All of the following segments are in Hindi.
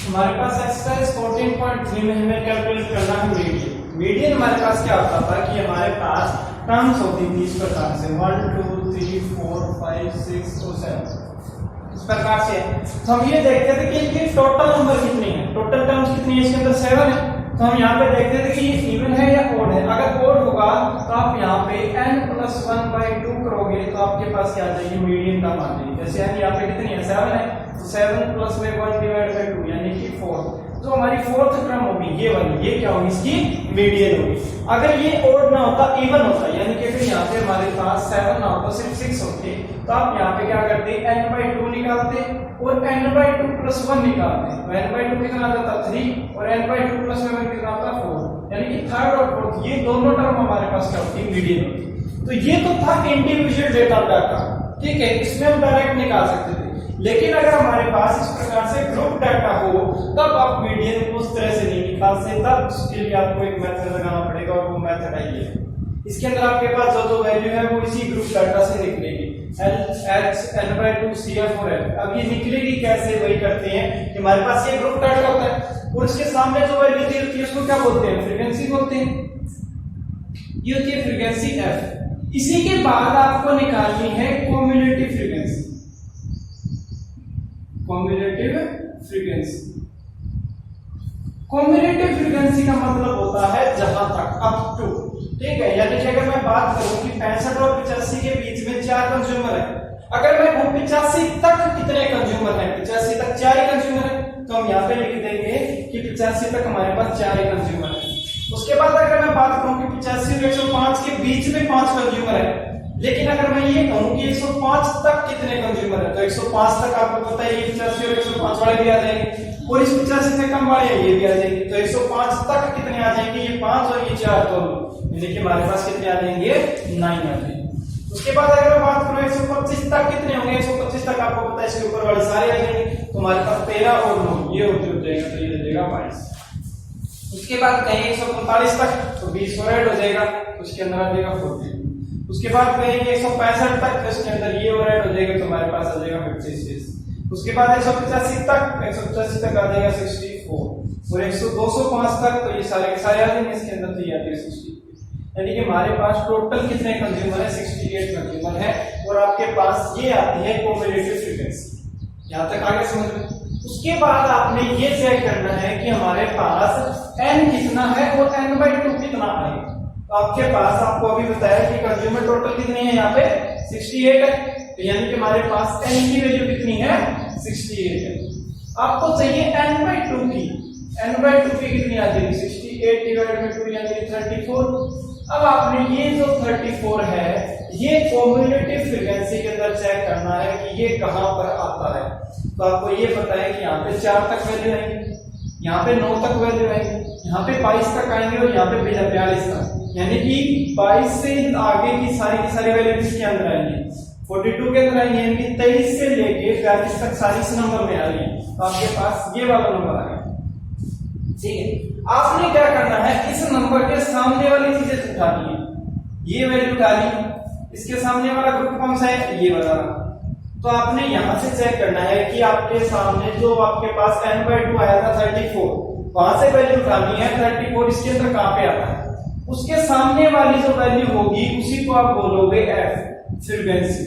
हमारे पास एक्सरसाइज 14.3 में हमें कैलकुलेट करना है मीडियन। मीडियन हमारे पास क्या होता था कि हमारे पास टर्म्स होती थी इस प्रकार से 1 2 3 4 5 6 और 7 इस प्रकार से। तो हम ये देखते थे कि इनकी टोटल नंबर कितनी है, टोटल टर्म्स कितनी है, इसके अंदर 7 है। तो हम यहाँ पे देखते थे कि ये इवन है या ओड है। अगर ओड होगा तो आप यहाँ पे n+1/2 करोगे तो आपके पास क्या आ जाएगी, मीडियन का मान जाएगी। जैसे यहाँ पे कितनी है, 7 है, तो 7 + 1/2 यानी कि 4। तो हमारी फोर्थ टर्म होगी ये वाली, ये क्या होगी, इसकी मीडियन होगी। अगर ये ओड ना होता, इवन होता, यानी कि फिर यहाँ पे हमारे पास 7 ना होता, सिर्फ 6 होते, तो आप यहाँ पे क्या करते, n/2 निकालते और n/2 + 1 निकालते। तो n/2 कितना आता था, 3, और n/2 + 1 कितना आता, 4, यानी कि थर्ड और फोर्थ ये दोनों टर्म हमारे पास क्या होती है, मीडियन होती। तो ये तो था इंडिविजुअल डेटा डाटा, ठीक है, इसमें हम डायरेक्ट निकाल सकते थे। लेकिन अगर हमारे पास इस प्रकार से ग्रुप डाटा हो तब आप मीडियन को उस तरह से नहीं निकाल सकते, तब उसके लिए आपको एक मेथड लगाना पड़ेगा और वो मेथड है ये। इसके अंदर आपके पास जो वैल्यू है वो इसी ग्रुप डाटा से निकलेगी, H n/2 CF और F। अब ये निकलेगी कैसे, वही करते हैं कि हमारे पास ये ग्रुप डाटा होता है और इसके सामने जो वैल्यू दी होती है उसको क्या बोलते हैं, फ्रीक्वेंसी बोलते हैं। ये होती है फ्रीक्वेंसी F। इसी के बाद आपको निकालनी है cumulative frequency. Cumulative frequency, cumulative frequency का मतलब होता है जहां तक, अप टू, ठीक है। यानी कि अगर मैं बात करूं कि 65 और 85 के बीच में 4 कंज्यूमर है, अगर मैं कहूं 85 तक कितने कंज्यूमर है, 85 तक 4 ही कंज्यूमर है, तो हम यहाँ पे लिख देंगे कि 85 तक हमारे पास 4 ही कंज्यूमर है। उसके बाद अगर मैं बात करूं कि 85 और 105 के बीच में 5 कंज्यूमर है, लेकिन अगर मैं ये कहूं कि 105 तक कितने कंज्यूमर है, तो 105 तक आपको पता है ये 85 और 105 वाले भी आ जाएंगे और इस 85 से कम वाले ये भी आ जाएंगे। तो 105 तक कितने आ जाएंगे, ये 5 और ये 4 दोनों, यानी कि हमारे पास कितने आ जाएंगे, 9 आ जाएंगे। उसके बाद अगर मैं बात करूं 125 तक कितने होंगे, 125 तक आपको पता है इसके ऊपर वाले सारे आ जाएंगे, तो हमारे पास 13 और 9 ये हो जाएगा, तो ये हो जाएगा 22। उसके बाद कहेंगे 145 तक, तो 20 और ऐड हो जाएगा, उसके अंदर आ जाएगा 40। उसके बाद कहेंगे 165 तक, तो इसके अंदर ये और ऐड हो जाएगा, तो हमारे पास आ जाएगा 56। उसके बाद 185 तक, 185 तक आ जाएगा 64 और 205 तक, तो ये सारे के सारे आ जाएंगे इसके अंदर, तो ये आ जाएगा 60। यानी कि हमारे पास टोटल कितने कंज्यूमर है, 68 कंज्यूमर है। और आपके पास ये आती है क्युमुलेटिव फ्रीक्वेंसी। यहां तक आगे समझ में। उसके बाद आपने ये चेक करना है कि हमारे पास n कितना है और n/2 कितना है। तो आपके पास, आपको अभी बताया कि कंज्यूमर टोटल कितनी है, यहाँ पे 68 है, तो यानी कि हमारे पास n की वैल्यू कितनी है, 68 है। आपको चाहिए n/2 की, n/2 की कितनी आ जाएगी, 68/2 यानी कि 34। अब आपने ये जो 34 है ये क्युमुलेटिव फ्रीक्वेंसी के अंदर चेक करना है कि ये कहां पर आता है। तो आपको ये पता है कि यहाँ पे 4 तक वैल्यू आएंगे, यहाँ पे 9 तक वैल्यू आएंगे, यहाँ पे 22 तक आएंगे और यहाँ पे 42 तक, यानी कि 22 से आगे की सारी वैल्यू किसके अंदर आएंगी, 42 के अंदर आएंगे, यानी कि 23 से लेके 42 तक सारी इस नंबर में आ रही है। तो आपके पास ये वाला नंबर आ गया, ठीक है। आपने क्या करना है, इस नंबर के सामने वाली चीजें उठानी है। ये वैल्यू उठा ली, इसके सामने वाला ग्रुप कौन सा है, ये वाला। तो आपने यहां से चेक करना है कि आपके सामने जो आपके पास n/2 आया था 34, वहां से वैल्यू उठानी है 34, इसके अंदर कहां पे आता है, उसके सामने वाली जो वैल्यू होगी उसी को आप बोलोगे f फ्रीक्वेंसी,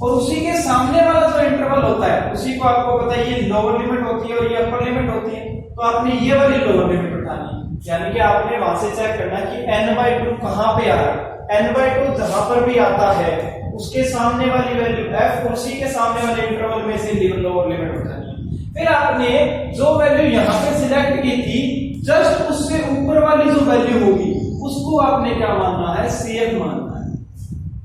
और उसी के सामने वाला जो इंटरवल होता है उसी को आपको पता है ये लोअर लिमिट होती है और ये अपर लिमिट होती है। तो आपने ये वाली लोअर लिमिट उठानी है, यानी कि आपने वहां से चेक करना कि n/2 कहां पे आ रहा है। n/2 जहां पर भी आता है उसके सामने वाली वैल्यू f और उसी के सामने वाले इंटरवल में से लोअर लिमिट उठानी है। फिर आपने जो वैल्यू यहां पे सिलेक्ट की थी, जस्ट उससे ऊपर वाली जो वैल्यू होगी उसको आपने क्या मानना है, CF मानना है।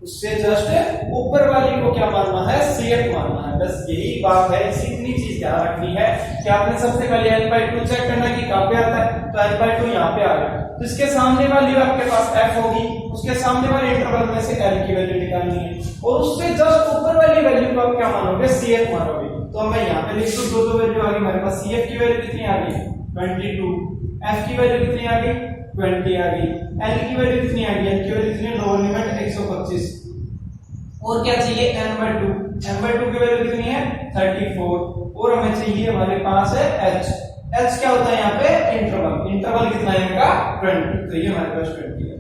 उससे जस्ट ऊपर वाली को क्या मानना है, CF मानना है। बस यही बात है, इतनी चीज ध्यान रखनी है कि आपने सबसे पहले n/2 चेक करना कि कहां पे आता है, तो n/2 यहाँ पे आ गया, तो इसके सामने वाली आपके पास f होगी, उसके सामने वाले इंटरवल में से l की वैल्यू निकालनी है और उससे जस्ट ऊपर वाली वैल्यू को आप क्या मानोगे, CF मानोगे। तो मैं यहाँ पे लिख दूं दो वैल्यू आ गई हमारे पास, CF की वैल्यू कितनी आ गई, 22, f की वैल्यू कितनी आ गई, 20 आ गई, l की वैल्यू कितनी आ गई, l की वैल्यू कितनी, लोअर लिमिट 125, और क्या चाहिए n/2 की वैल्यू कितनी है 34, और हमें चाहिए हमारे पास है h एच क्या होता है यहाँ पे इंटरवल, इंटरवल कितना है इनका 20, तो ये हमारे पास 20 है।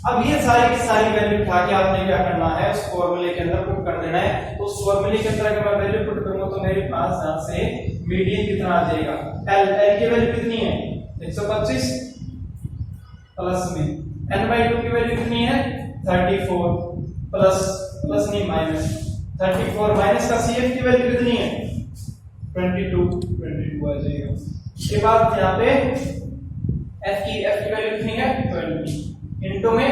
अब ये सारी की सारी वैल्यू उठा के आपने क्या करना है, उस फॉर्मूले के अंदर पुट कर देना है। तो उस फॉर्मूले के अंदर अगर मैं वैल्यू पुट करूंगा तो मेरे पास यहाँ से मीडियन कितना आ जाएगा, एल, एल की वैल्यू कितनी है 125 प्लस में n/2 की वैल्यू कितनी है 34 प्लस नहीं माइनस 34 माइनस का CF की वैल्यू कितनी है 22 आ जाएगा। उसके बाद यहाँ पे f की वैल्यू कितनी है 20 इनटू में h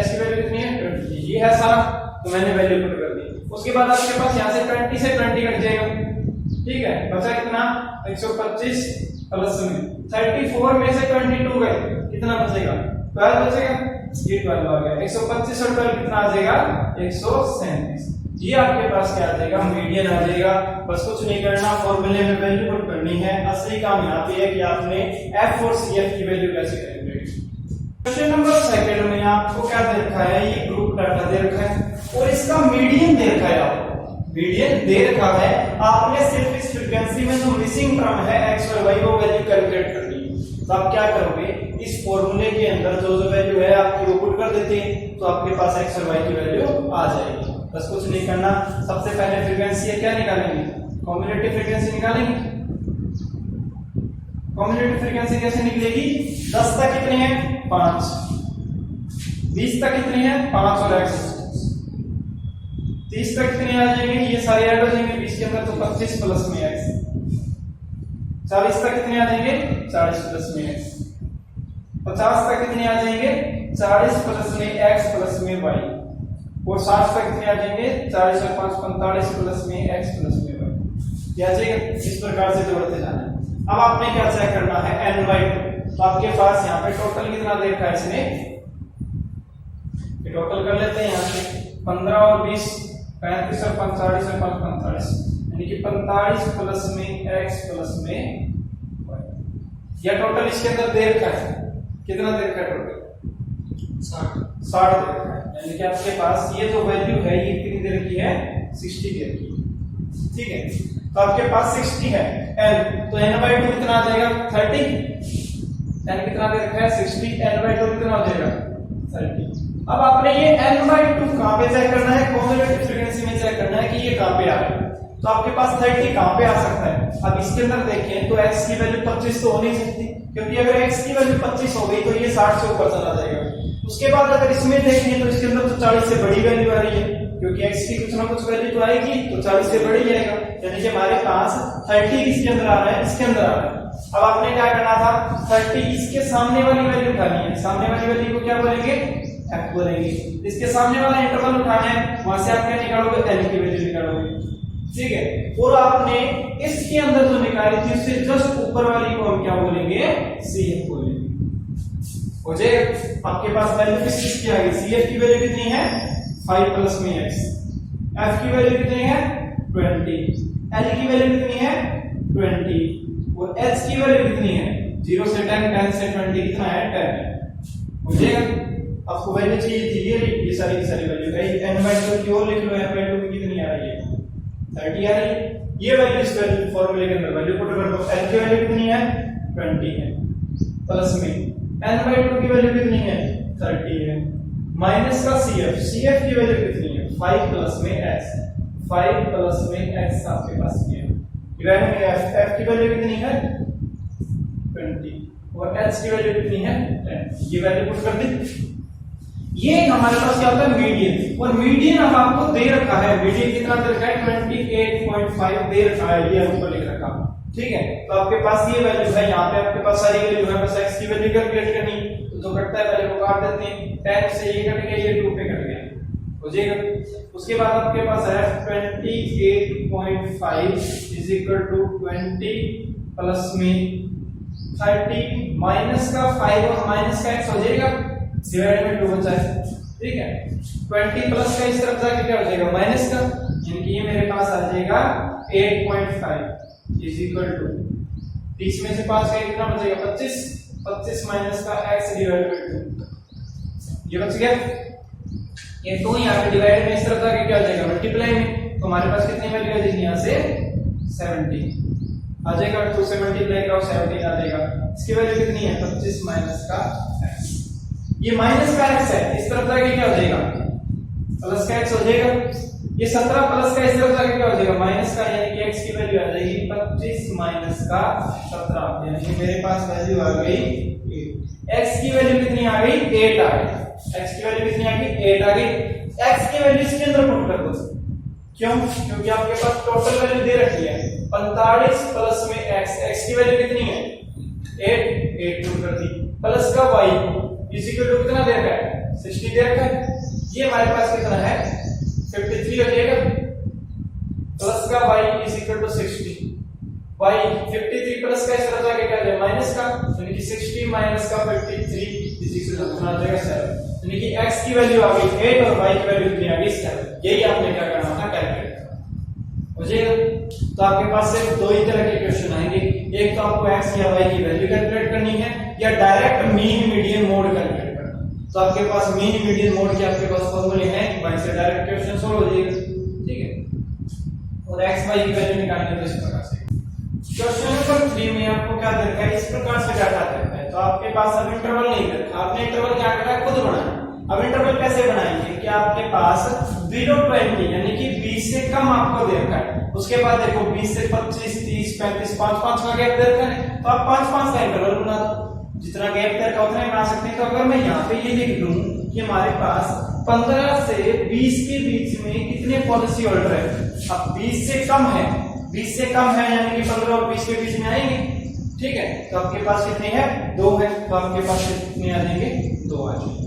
की वैल्यू कितनी है 20, ये है सारा, तो मैंने वैल्यू पुट कर दी। उसके बाद आपके पास यहाँ से 20 से 20 कट जाएगा, ठीक है, बचा कितना 125 प्लस में 34 में से 22 गए, कितना बचेगा 12 बचेगा, ये 12 आ गया। 125 और 12 कितना आ जाएगा 137, ये आपके पास क्या आ जाएगा मीडियन आ जाएगा। बस कुछ नहीं करना, फॉर्मूले में वैल्यू पुट करनी है। असली काम यहाँ पे है कि आपने f और cf की वैल्यू कैसे करेंगे। क्वेश्चन नंबर सेकंड में आपको क्या दे रखा है, ये ग्रुप डाटा दे रखा है और इसका मीडियन दे रखा है, आपको मीडियन दे रखा है। आपने सिर्फ इस फ्रीक्वेंसी में जो मिसिंग टर्म है x और y वो वैल्यू कैलकुलेट करनी है। तो आप क्या करोगे, इस फॉर्मूले के अंदर जो वैल्यू है आपकी वो पुट कर देते हैं, तो आपके पास x और y की वैल्यू आ जाएगी। बस कुछ नहीं करना, सबसे पहले फ्रीक्वेंसी है क्या निकालेंगे, कॉम्युलेटिव फ्रीक्वेंसी निकालेंगे। कॉम्युलेटिव फ्रीक्वेंसी कैसे निकलेगी, 10 तक कितने हैं 5, 20 तक कितने हैं 5 और x, 30 तक कितने आ जाएंगे, ये सारे ऐड हो जाएंगे 20 के अंदर, तो 25 प्लस में x, 40 तक कितने आ जाएंगे 40 प्लस में x, 50 तक कितने आ जाएंगे 40 प्लस में x प्लस में y, और 60 तक कितने आ जाएंगे 40 और 5 45 प्लस में x प्लस में y, क्या आ जाएगा। इस प्रकार से जोड़ते जाना है। अब आपने क्या चेक करना है n/2, तो आपके पास यहाँ पे टोटल कितना दे रखा है इसने, ये टोटल कर लेते हैं यहाँ से 15 और 20 35 और 45 और 5 45, यानी कि 45 प्लस में x प्लस में y, या टोटल इसके अंदर दे रखा है, कितना दे रखा है टोटल 60 दे रखा है, यानी कि आपके पास ये जो वैल्यू है ये कितनी दे रखी है 60 दे रखी है, ठीक है। तो आपके पास 60 है n, तो n/2 कितना आ जाएगा 30, n कितना दे रखा है 60, n/2 कितना हो जाएगा 30। अब आपने ये n/2 कहां पे चेक करना है, कॉम्युलेटिव फ्रीक्वेंसी में चेक करना है कि ये कहां पे आ रहा है। तो आपके पास 30 कहां पे आ सकता है, अब इसके अंदर देखें तो x की वैल्यू 25 तो हो नहीं सकती, क्योंकि अगर x की वैल्यू 25 हो गई तो ये 60 से ऊपर चला जाएगा। उसके बाद अगर इसमें देखें तो इसके अंदर तो 40 से बड़ी वैल्यू आ रही है, क्योंकि x की कुछ ना कुछ वैल्यू तो आएगी, तो 40 से बड़ी जाएगा, यानी कि हमारे पास 30 किसके अंदर आ रहा है, इसके अंदर आ रहा है। अब आपने क्या करना था, 30 इसके सामने वाली वैल्यू उठानी है, सामने वाली वैल्यू को क्या बोलेंगे f बोलेंगे, इसके सामने वाला इंटरवल उठाना है, वहां से आप क्या निकालोगे l की वैल्यू निकालोगे, ठीक है। और आपने इसके अंदर जो निकाली थी उससे जस्ट ऊपर वाली को हम क्या बोलेंगे cf बोलेंगे, हो जाएगा। आपके पास वैल्यू किसकी आ गई, cf की वैल्यू कितनी है 5 प्लस में x, f की वैल्यू कितनी है 20, l की वैल्यू कितनी है 20, और h की वैल्यू कितनी है 0 से 10, 10 से 20 कितना है 10, हो जाएगा। आपको वैल्यू चाहिए थी ये सारी की सारी वैल्यू है, n/2 की और लिख लो, n/2 की कितनी आ रही है 30 आ रही है। ये वैल्यू इस वैल्यू फॉर्मूले के अंदर वैल्यू पुट कर दो, l की वैल्यू कितनी है 20 है, प्लस में n/2 की वैल्यू कितनी है 30 है, माइनस का cf की वैल्यू कितनी है 5 प्लस में x, 5 प्लस में x आपके पास ये है, डिवाइड में f की वैल्यू कितनी है 20 और h की वैल्यू कितनी है 10, ये वैल्यू पुट कर दी। ये हमारे पास क्या होता है मीडियन, और मीडियन अब आपको दे रखा है, मीडियन कितना दे रखा है 28.5 दे रखा है, ये हमको लिख रखा, ठीक है। तो आपके पास ये वैल्यू है, यहाँ पे आपके पास सारी वैल्यू है, बस x की वैल्यू कैलकुलेट करनी, तो जो कटता है पहले वो काट देते हैं, 10 से ये कट गया, ये 2 पे कट गया, हो जाएगा। उसके बाद आपके पास है 28.5 इज इक्वल टू 20 प्लस में 30 माइनस का 5 और माइनस का x हो जाएगा, डिवाइड में 2 बचा है, ठीक है। 20 प्लस का इस तरफ जाके क्या हो जाएगा माइनस का, यानी कि ये मेरे पास आ जाएगा 8.5 इज इक्वल टू 30 में से 5 का कितना बचेगा 25, 25 माइनस का x डिवाइड बाय 2, ये बच गया। ये 2 यहाँ पे डिवाइड में इस तरफ जाके क्या हो जाएगा मल्टीप्लाई में, तो हमारे पास कितनी वैल्यू आ जाएगी यहाँ से 70, आ जाएगा, 2 से मल्टीप्लाई करो 17 आ जाएगा। इसकी वैल्यू कितनी है 25 माइनस का x। ये माइनस का x है, इस तरफ जाके क्या हो जाएगा प्लस का x हो जाएगा। ये 17 प्लस का इस तरफ जाके क्या हो जाएगा माइनस का, यानी कि x की वैल्यू आ जाएगी 25 माइनस का 17, यानी कि मेरे पास वैल्यू आ गई 8। x की वैल्यू कितनी आ गई 8 आ गई। x की वैल्यू कितनी आ गई 8 आ गई। x की वैल्यू इसके अंदर पुट कर दो, क्यों, क्योंकि आपके पास टोटल वैल्यू दे रखी है 45 प्लस में x की वैल्यू कितनी है 8 पुट कर दी, प्लस का y इज इक्वल टू कितना दे रखा है 60 दे रखा है। ये हमारे पास कितना है 53 हो जाएगा, प्लस का y is equal to 60, y 53 plus का इस तरह जाके क्या जाए माइनस का, यानी कि 60 माइनस का 53 इज इक्वल टू कितना आ जाएगा 7, यानी कि x की वैल्यू आ गई 8 और y की वैल्यू कितनी आ गई 7। यही आपने क्या करना था कैलकुलेट करना हो जाएगा। तो आपके पास सिर्फ दो ही तरह के क्वेश्चन आएंगे, एक तो आपको x या y की वैल्यू कैलकुलेट करनी है या direct mean median mode calculate करना। तो आपके पास मीन मीडियन मोड के आपके पास फॉर्मूले हैं, वहीं से डायरेक्ट क्वेश्चन सॉल्व हो जाएगा, ठीक है। और x y की वैल्यू निकालनी है तो इस प्रकार से। क्वेश्चन नंबर 3 में आपको क्या दे रखा है, इस प्रकार से डाटा दे रखा है। तो आपके पास अब इंटरवल नहीं दे रखा, आपने इंटरवल क्या करना है खुद बनाना। अब इंटरवल कैसे बनाएंगे कि आपके पास बिलो 20 यानी कि 20 से कम आपको दे रखा है, उसके बाद देखो 20 से 25 30 35 5 का गैप दे रखा है, तो आप 5 का इंटरवल बना दो, जितना गैप दे रखा उतना ही बना सकते हैं। तो अगर मैं यहाँ पे ये लिख दूं कि हमारे पास 15 से 20 के बीच में कितने पॉलिसी होल्डर है, अब 20 से कम है, 20 से कम है यानी कि 15 और 20 के बीच में आएंगे, ठीक है। तो आपके पास कितने हैं 2 है, तो आपके पास कितने आ जाएंगे 2 आ जाएंगे।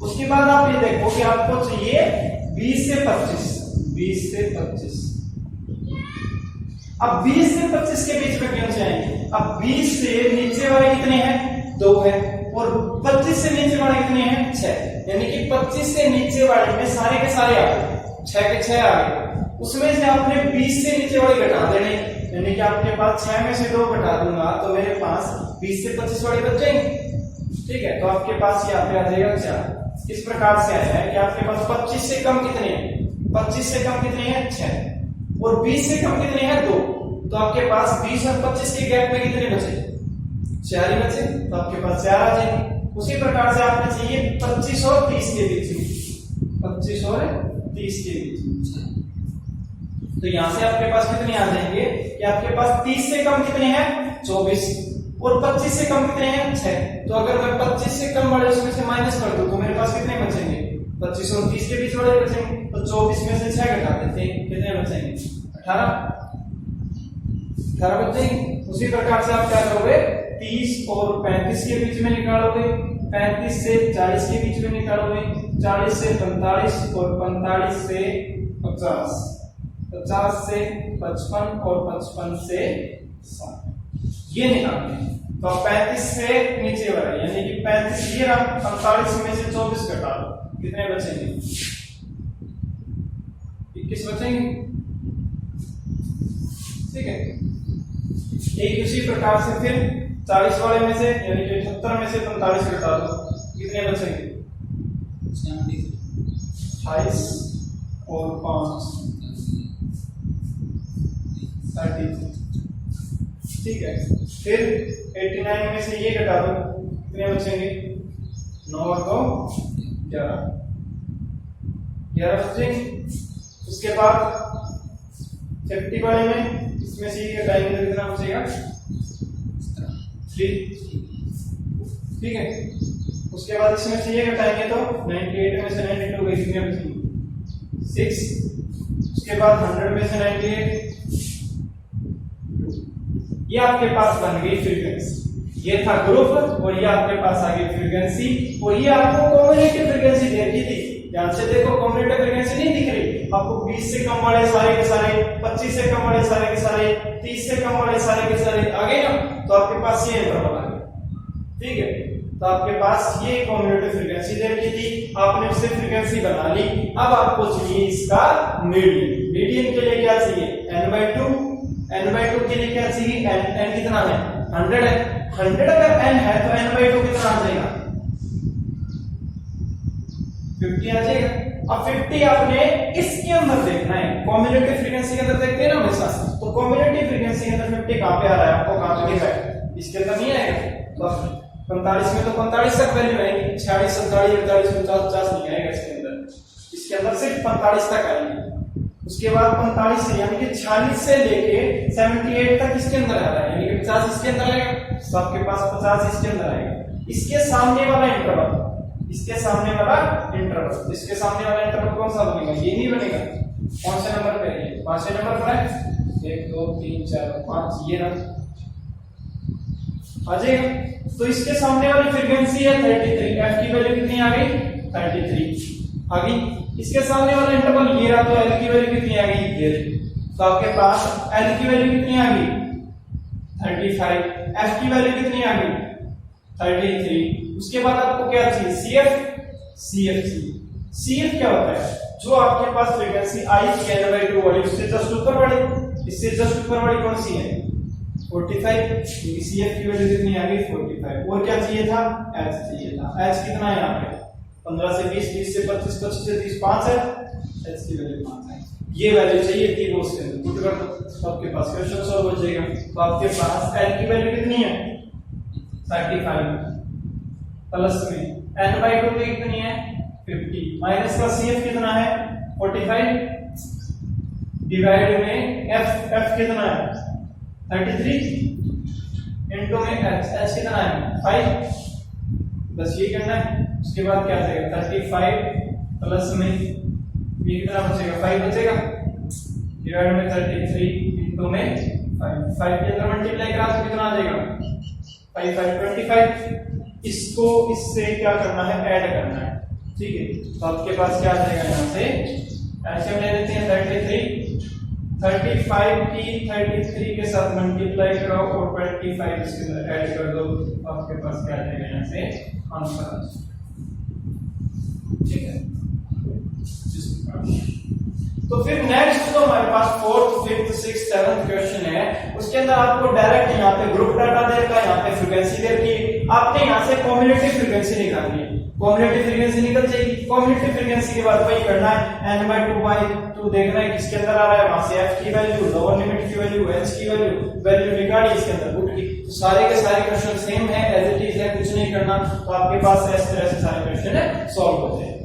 उसके बाद आप ये देखो कि आपको चाहिए 20 से 25, 20 से 25। अब 20 से 25 के बीच में क्यों चाहिए, अब 20 से नीचे वाले कितने हैं 2 है और 25 से नीचे वाले कितने हैं 6, यानी कि 25 से नीचे वाले में सारे के सारे आ गए, 6 के 6 आ गए। उसमें से आपने 20 से नीचे वाले घटा देने, यानी कि आपके पास 6 में से 2 घटा दूंगा तो मेरे पास 20 से 25 वाले बच जाएंगे, ठीक है। तो आपके पास यहाँ पे आ जाएगा 4। इस प्रकार से आया है कि आपके पास 25 से कम कितने हैं, 25 से कम कितने हैं 6 और 20 से कम कितने हैं 2, तो आपके पास 20 और 25 के गैप में कितने बचे 4 ही बचे, तो आपके पास 4 आ जाएंगे। उसी प्रकार से आपने चाहिए 25 और 30 के बीच में, 25 और 30 के बीच में, तो यहां से आपके पास कितने आ जाएंगे कि आपके पास 30 से कम कितने हैं 24 और 25 से कम कितने हैं 6। तो अगर मैं 25 से कम वाले उसमें से माइनस कर दूं तो मेरे पास कितने बचेंगे 25 और 30 के बीच वाले बचेंगे, तो 24 में से 6 घटा देते हैं, कितने बचेंगे 18 बचेंगे। उसी प्रकार से आप क्या करोगे 30 और 35 के बीच में निकालोगे, 35 से 40 के बीच में निकालोगे, 40 से 45 और 45 से 50, 50 से 55 और 55 से 60, ये निकालते हैं। तो 35 से नीचे वाला यानी कि 35 ये रहा, 45 में से 24 घटा दो, कितने बचेंगे 21 बचेंगे, ठीक है। एक उसी प्रकार से फिर 40 वाले में से यानी कि 78 में से 45 घटा दो, कितने बचेंगे 28 और 5 32, ठीक है। फिर 89 में से ये घटा दो, कितने बचेंगे 9 और 2 11 बचेंगे। उसके बाद 50 वाले में इसमें से ये घटाएंगे तो कितना बचेगा 3, ठीक है। उसके बाद इसमें से ये घटाएंगे तो 98 में से 92 गए, कितने बचेंगे 6। उसके बाद 100 में से 98, ये आपके पास बन गई फ्रीक्वेंसी, ये था ग्रुप और ये आपके पास आ गई फ्रीक्वेंसी, और ये आपको कॉम्बिनेटिव फ्रीक्वेंसी दे रखी थी। ध्यान से देखो कॉम्बिनेटिव फ्रीक्वेंसी नहीं दिख रही आपको, 20 से कम वाले सारे के सारे, 25 से कम वाले सारे के सारे, 30 से कम वाले सारे के सारे आ गए ना, तो आपके पास ये इंटरवल आ गया, ठीक है। तो आपके पास ये कॉम्बिनेटिव फ्रीक्वेंसी दे रखी थी, आपने उससे फ्रीक्वेंसी बना ली। अब आपको चाहिए इसका मीडियन, मीडियन के लिए क्या चाहिए n/2, n/2 के लिए क्या चाहिए n कितना है 100 है, 100 अगर n है तो n/2 कितना आ जाएगा 50 आ जाएगा। अब 50 आपने इसके अंदर देखना है, कॉम्युलेटिव फ्रीक्वेंसी के अंदर देखते हैं ना हमेशा, तो कॉम्युलेटिव फ्रीक्वेंसी के अंदर 50 कहां पे आ रहा है आपको, कहां पे दिख रहा है, इसके अंदर नहीं आएगा। तो 45 में तो 45 तक वैल्यू आएगी, 46 47 48 49 50 नहीं आएगा इसके अंदर, इसके अंदर सिर्फ 45 तक आएगी। उसके बाद 45 से यानी कि 46 से लेके 78 तक इसके अंदर आ रहा है, यानी कि 50 इसके अंदर आएगा, तो आपके पास 50 इसके अंदर आएगा। इसके सामने वाला इंटरवल, इसके सामने वाला इंटरवल, इसके सामने वाला इंटरवल कौन सा बनेगा, ये नहीं बनेगा। कौन से नंबर पे है, 5वें नंबर पर है, 1 2 3 4 5, ये रहा आ जाएगा। तो इसके सामने वाली फ्रीक्वेंसी है 33, f की वैल्यू कितनी आ गई, 33 आ गई। इसके सामने वाला इंटरवल ये रहा, तो l की वैल्यू कितनी आ गई, ये। तो आपके पास l की वैल्यू कितनी आ गई, 35, f की वैल्यू कितनी आ गई, 33। उसके बाद आपको क्या चाहिए, cf चाहिए। cf क्या होता है, जो आपके पास फ्रीक्वेंसी आई n/2 वाली उससे जस्ट ऊपर वाली, इससे जस्ट ऊपर वाली कौन सी है, 45, क्योंकि cf की वैल्यू कितनी आ गई, 45। और क्या चाहिए था, h चाहिए था। h कितना है यहाँ पे, 15 से 20, 20 से 25, 25 से 30, 5 है, h की वैल्यू 5 है। ये वैल्यू चाहिए थी, वो उसके अंदर पुट कर दो, तो आपके पास क्वेश्चन सॉल्व हो जाएगा। तो आपके पास l की वैल्यू कितनी है, 35, प्लस में n/2 पे कितनी है, 50, माइनस का cf कितना है, 45, डिवाइड में f कितना है, 33, इनटू में h कितना है, 5, बस ये करना है। उसके बाद क्या आ जाएगा, 35 प्लस में ये कितना बचेगा, 5 बचेगा, डिवाइड में 33 इनटू में 5 के अंदर मल्टीप्लाई करा तो कितना आ जाएगा, 5 5 25। इसको इससे क्या करना है, ऐड करना है, ठीक है। तो आपके पास क्या आ जाएगा, यहाँ से ऐसे ले लेते हैं 35 की 33 के साथ मल्टीप्लाई कराओ और 25 इसके अंदर ऐड कर दो, तो आपके पास क्या आ जाएगा, यहाँ से आंसर, ठीक है। तो फिर नेक्स्ट जो हमारे पास 4th 5th 6th 7th question है, उसके अंदर आपको डायरेक्ट यहाँ पे ग्रुप डाटा दे रखा है, यहाँ पे फ्रीक्वेंसी दे रखी है, आपने यहाँ से कॉम्युलेटिव फ्रीक्वेंसी निकालनी है। कॉम्युलेटिव फ्रीक्वेंसी निकल जाएगी। कॉम्युलेटिव फ्रीक्वेंसी के बाद वही करना है, n/2 देखना है किसके अंदर आ रहा है, वहां से f की वैल्यू, लोअर लिमिट की वैल्यू, h की वैल्यू निकाली इसके अंदर पुट की। तो सारे के सारे क्वेश्चन सेम है, एज इट इज है, कुछ नहीं करना। तो आपके पास इस तरह से सारे क्वेश्चन सॉल्व होते हैं।